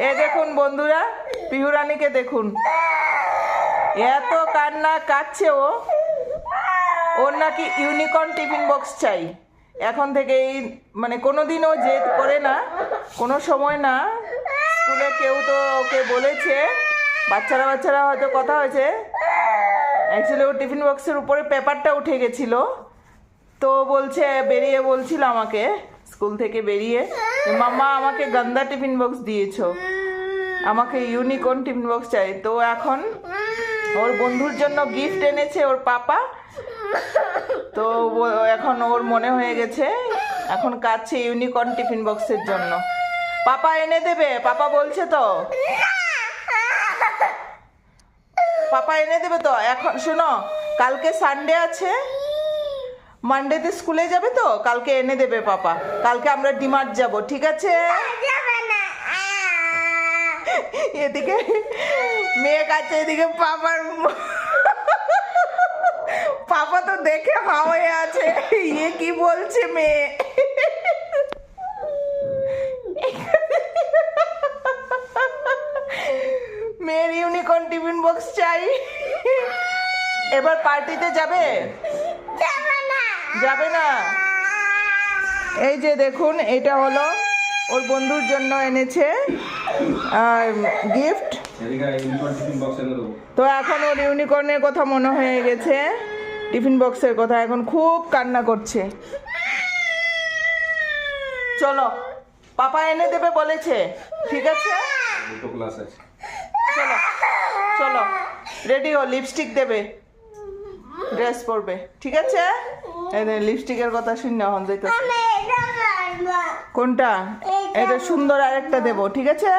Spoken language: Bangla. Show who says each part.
Speaker 1: এ দেখুন বন্ধুরা, পিহুরানিকে দেখুন, এত কান্না কাঁদছে ও। ওর নাকি ইউনিকর্ন টিফিন বক্স চাই এখন থেকে। এই মানে কোনোদিনও জেদ করে না, কোনো সময় না। স্কুলে কেউ তো ওকে বলেছে, বাচ্চারা হয়তো কথা হয়েছে। অ্যাকচুয়ালি ওর টিফিন বক্সের উপরে পেপারটা উঠে গেছিলো, তো বলছে, বেরিয়ে বলছিল আমাকে স্কুল থেকে বেরিয়ে, মাম্মা আমাকে গন্দা টিফিন বক্স দিয়েছো, আমাকে ইউনিকর্ন টিফিন বক্স চাই। তো এখন ওর বন্ধুর জন্য গিফট এনেছে ওর পাপা। তো এখন ওর মনে হয়ে গেছে, এখন কাঁদছে ইউনিকর্ন টিফিন বক্সের জন্য। পাপা এনে দেবে, পাপা বলছে তো, পাপা এনে দেবে তো। এখন শোনো, কালকে সানডে আছে, মানডেতে স্কুলে যাবে তো, কালকে এনে দেবে পাপা। কালকে আমরা ডিমার্ট যাব, ঠিক আছে? এদিকে মেয়ে কাছে, এদিকে পাপার পাপা তো দেখে হা হয়ে আছে, ইয়ে কি বলছে মেয়ে। মেয়ের ইউনিকর্ন টিফিন বক্স চাই। এবার পার্টিতে যাবে? যাবে না। এই যে দেখুন, এটা হলো ওর বন্ধুর জন্য এনেছে গিফট। তো এখন ওর ইউনিকর্নের কথা মনে হয়ে গেছে, টিফিন বক্সের কথা, এখন খুব কান্না করছে। চলো, পাপা এনে দেবে বলেছে, ঠিক আছে? চলো চলো, রেডি হো, লিপস্টিক দেবে, ড্রেস পরবে, ঠিক আছে? লিপস্টিকের কথা শুনে হন যাইতো। কোনটা? এটা সুন্দর আরেকটা দেবো, ঠিক আছে?